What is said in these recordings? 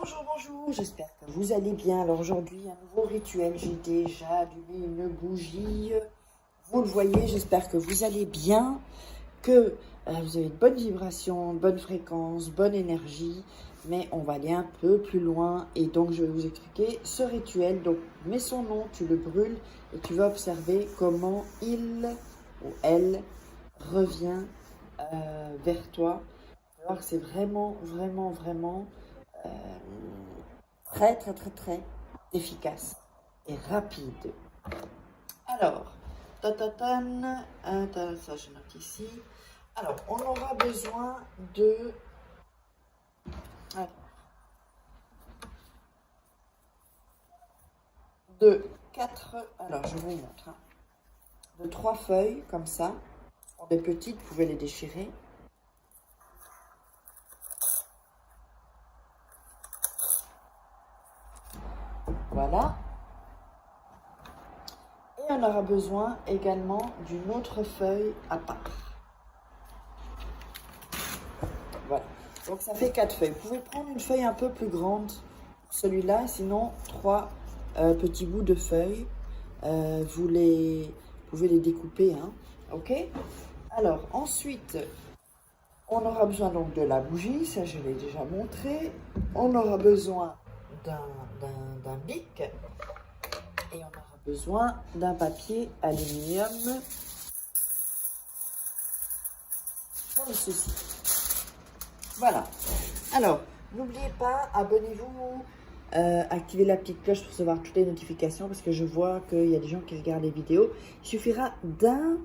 Bonjour, j'espère que vous allez bien. Alors aujourd'hui, un nouveau rituel, j'ai déjà allumé une bougie. Vous le voyez, j'espère que vous allez bien, que vous avez une bonne vibration, une bonne fréquence, bonne énergie. Mais on va aller un peu plus loin et donc je vais vous expliquer ce rituel. Donc mets son nom, tu le brûles et tu vas observer comment il ou elle revient vers toi. Tu vas voir que c'est vraiment euh, très efficace et rapide. Alors, ça je note ici. Alors, on aura besoin alors, de 4, alors je vous montre, hein, de 3 feuilles comme ça. Ce sont des petites, vous pouvez les déchirer. Voilà. Et on aura besoin également d'une autre feuille à part. Voilà. Donc ça fait 4 feuilles. Vous pouvez prendre une feuille un peu plus grande pour celui-là, sinon 3 petits bouts de feuilles. Vous pouvez les découper, hein. Ok? Alors ensuite, on aura besoin donc de la bougie, ça je l'ai déjà montré. On aura besoin d'un bic et on aura besoin d'un papier aluminium comme ceci. Voilà. Alors, n'oubliez pas, abonnez-vous, activez la petite cloche pour recevoir toutes les notifications parce que je vois qu'il y a des gens qui regardent les vidéos. Il suffira d'un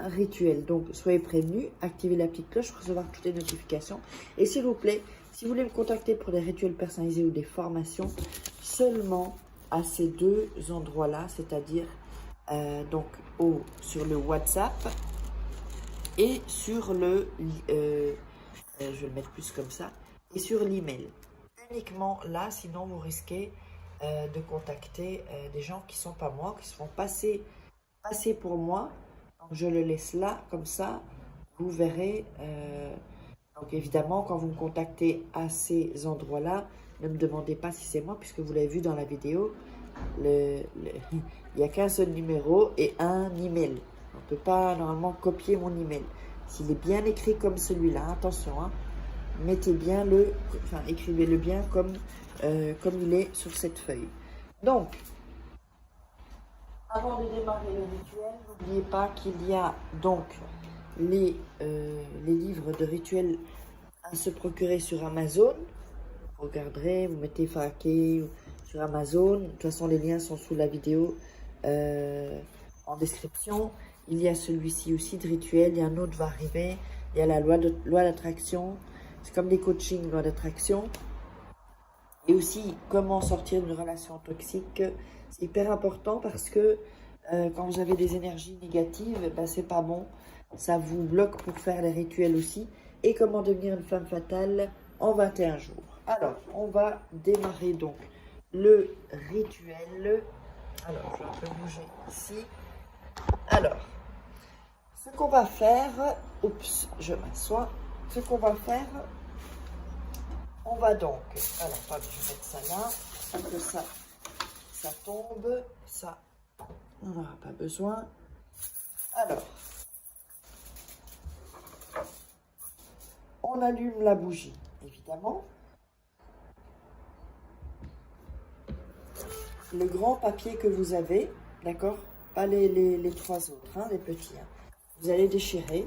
rituel. Donc, soyez prévenus, activez la petite cloche pour recevoir toutes les notifications. Et s'il vous plaît, si vous voulez me contacter pour des rituels personnalisés ou des formations, seulement à ces deux endroits-là, c'est-à-dire donc sur le WhatsApp et sur je vais le mettre plus comme ça, et sur l'email. Uniquement là, sinon vous risquez de contacter des gens qui ne sont pas moi, qui se font passer pour moi. Donc je le laisse là, comme ça, vous verrez. Donc évidemment, quand vous me contactez à ces endroits-là, ne me demandez pas si c'est moi, puisque vous l'avez vu dans la vidéo, il n'y a qu'un seul numéro et un email. On ne peut pas normalement copier mon email. S'il est bien écrit comme celui-là, attention, hein, écrivez-le bien comme il est sur cette feuille. Donc, avant de démarrer le rituel, n'oubliez pas qu'il y a donc les livres de rituels à se procurer sur Amazon. Vous regarderez, vous mettez Faké sur Amazon. De toute façon, les liens sont sous la vidéo en description. Il y a celui-ci aussi de rituel. Il y a un autre va arriver. Il y a la loi d'attraction. C'est comme des coachings, loi d'attraction. Et aussi, comment sortir d'une relation toxique. C'est hyper important parce que quand vous avez des énergies négatives, ben, c'est pas bon. Ça vous bloque pour faire les rituels aussi. Et comment devenir une femme fatale en 21 jours. Alors, on va démarrer donc le rituel. Alors, je vais un peu bouger ici. Alors, ce qu'on va faire, oups, je m'assois. Ce qu'on va faire, on va donc, alors, attendez, je vais mettre ça là, pour que ça tombe, ça, on n'aura pas besoin. Alors, on allume la bougie, évidemment. Le grand papier que vous avez, d'accord? Pas les trois autres, hein, les petits. Hein. Vous allez déchirer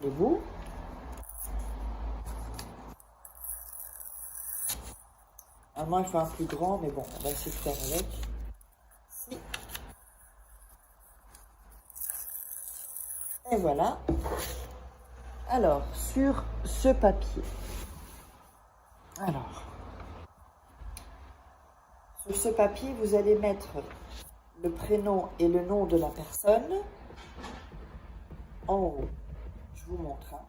les bouts. Normalement, il faut un plus grand, mais bon, on va essayer de faire avec. Ici. Et voilà. Alors, sur ce papier. Alors, sur ce papier, vous allez mettre le prénom et le nom de la personne en haut. Je vous montre. Hein.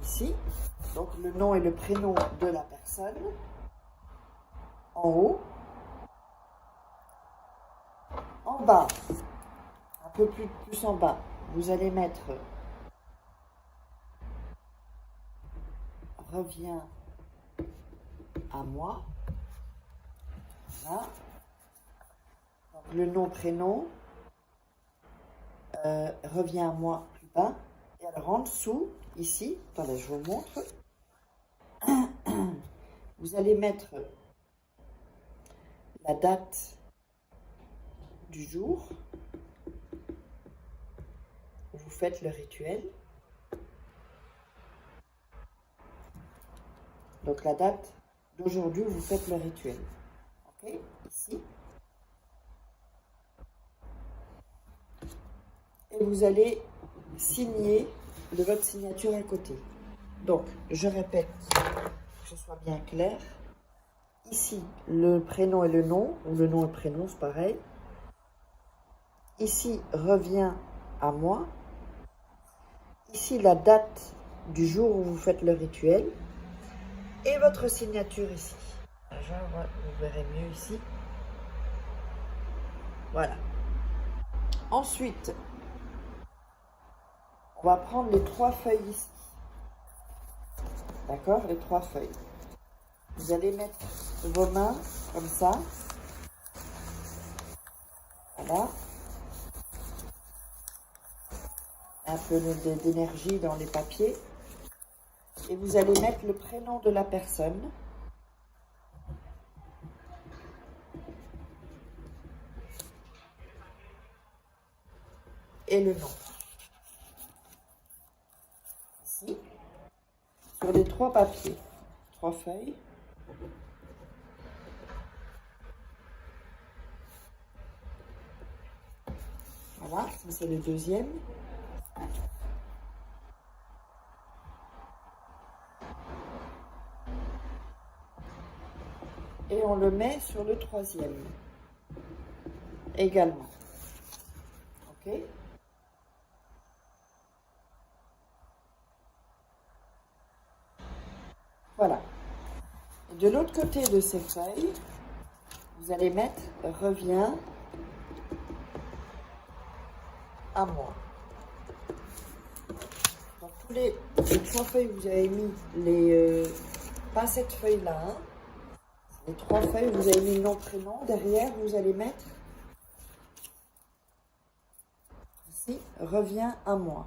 Ici, donc le nom et le prénom de la personne en haut. En bas, un peu plus en bas, vous allez mettre revient à moi. Voilà. Donc, le nom, prénom revient à moi plus bas. Et alors en dessous, ici, attendez, je vous montre. Vous allez mettre la date du jour où vous faites le rituel. Donc la date d'aujourd'hui où vous faites le rituel. Ok, ici. Et vous allez signer de votre signature à côté. Donc, je répète, que ce soit bien clair. Ici, le prénom et le nom, ou le nom et le prénom, c'est pareil. Ici, revient à moi. Ici, la date du jour où vous faites le rituel. Et votre signature ici. Vous verrez mieux ici. Voilà. Ensuite, on va prendre les 3 feuilles ici. D'accord? Les 3 feuilles. Vous allez mettre vos mains comme ça. Voilà. Un peu d'énergie dans les papiers. Et vous allez mettre le prénom de la personne. Et le nom. Ici. Sur les 3 papiers. 3 feuilles. Voilà, ça c'est le deuxième. Et on le met sur le troisième. Également. Ok? Voilà. Et de l'autre côté de ces feuilles, vous allez mettre « Reviens à moi ». Donc, tous les 3 feuilles, vous avez mis pas cette feuille-là, hein. Les 3 feuilles, vous avez mis le nom, prénom. Derrière, vous allez mettre ici « Reviens à moi ».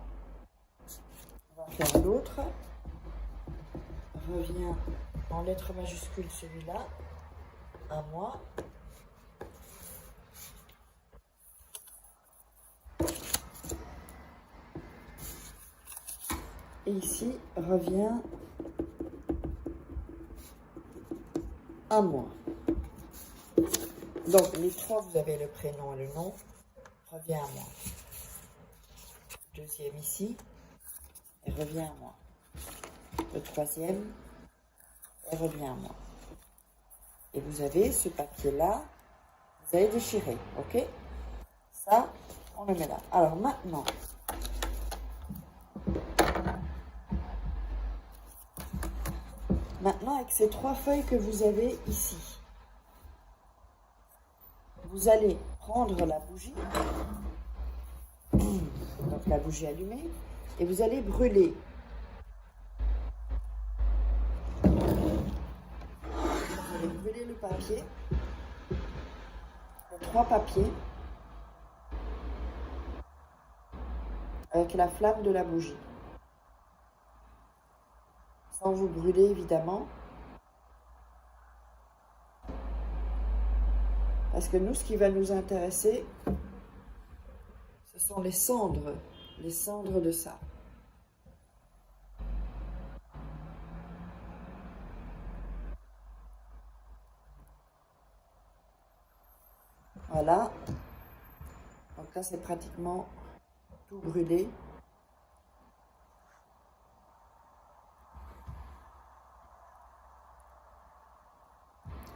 On va faire l'autre. Reviens en lettres majuscules celui-là, à moi. Et ici, reviens à moi. Donc, les 3, vous avez le prénom et le nom. Reviens à moi. Deuxième ici, et reviens à moi. Le troisième, et reviens à moi. Et vous avez ce papier-là, vous allez déchirer, ok? Ça, on le met là. Alors maintenant, avec ces 3 feuilles que vous avez ici, vous allez prendre la bougie, donc la bougie allumée, et vous allez brûler. Vous allez brûler le papier, les 3 papiers, avec la flamme de la bougie. Sans vous brûler, évidemment. Parce que nous, ce qui va nous intéresser, ce sont les cendres de ça. Voilà. Donc là, c'est pratiquement tout brûlé.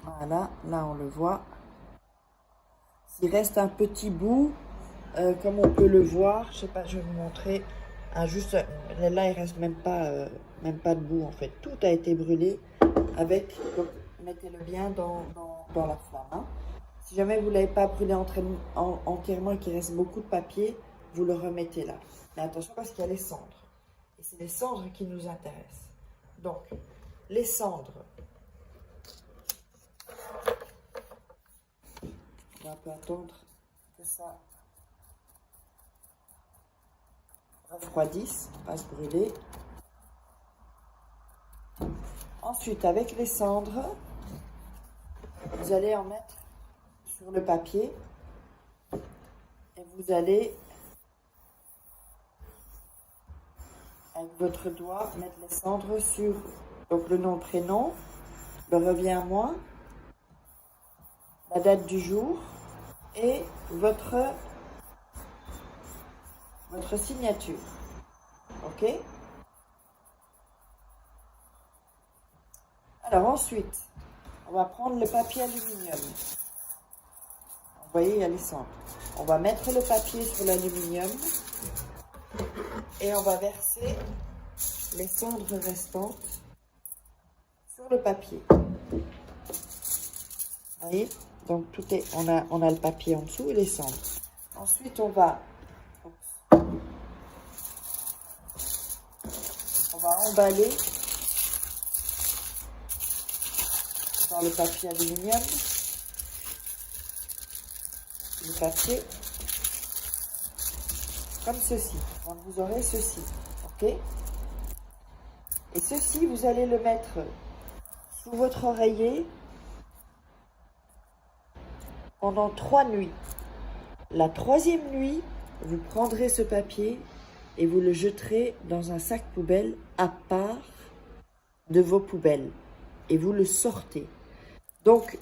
Voilà, là on le voit. Il reste un petit bout, comme on peut le voir, je sais pas, je vais vous montrer. Juste là, il reste même pas de bout en fait. Tout a été brûlé avec. Donc, mettez-le bien dans la flamme. Hein. Si jamais vous ne l'avez pas brûlé entièrement et qu'il reste beaucoup de papier, vous le remettez là. Mais attention parce qu'il y a les cendres. Et c'est les cendres qui nous intéressent. Donc, les cendres. On va un peu attendre que ça refroidisse, pas se brûler. Ensuite, avec les cendres, vous allez en mettre sur le papier et vous allez, avec votre doigt, mettre les cendres sur donc le nom, prénom, le revient à moi, la date du jour et votre signature. Ok? Alors ensuite, on va prendre le papier aluminium. Vous voyez, il y a les cendres. On va mettre le papier sur l'aluminium et on va verser les cendres restantes sur le papier. Vous voyez? Donc tout est, on a le papier en dessous et les cendres. Ensuite, on va emballer dans le papier aluminium le papier comme ceci. Donc vous aurez ceci, ok? Et ceci, vous allez le mettre sous votre oreiller pendant 3 nuits. La 3e nuit, vous prendrez ce papier et vous le jeterez dans un sac poubelle à part de vos poubelles et vous le sortez. Donc,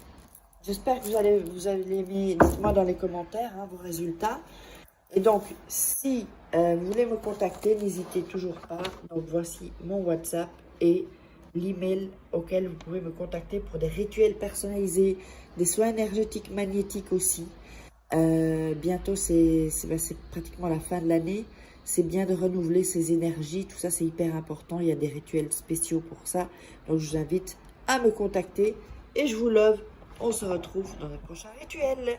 j'espère que vous allez mis, dites-moi dans les commentaires vos résultats. Et donc, si vous voulez me contacter, n'hésitez toujours pas. Donc, voici mon WhatsApp et l'email auquel vous pouvez me contacter pour des rituels personnalisés, des soins énergétiques magnétiques aussi. Bientôt, c'est pratiquement la fin de l'année. C'est bien de renouveler ses énergies. Tout ça, c'est hyper important. Il y a des rituels spéciaux pour ça. Donc, je vous invite à me contacter. Et je vous love. On se retrouve dans le prochain rituel.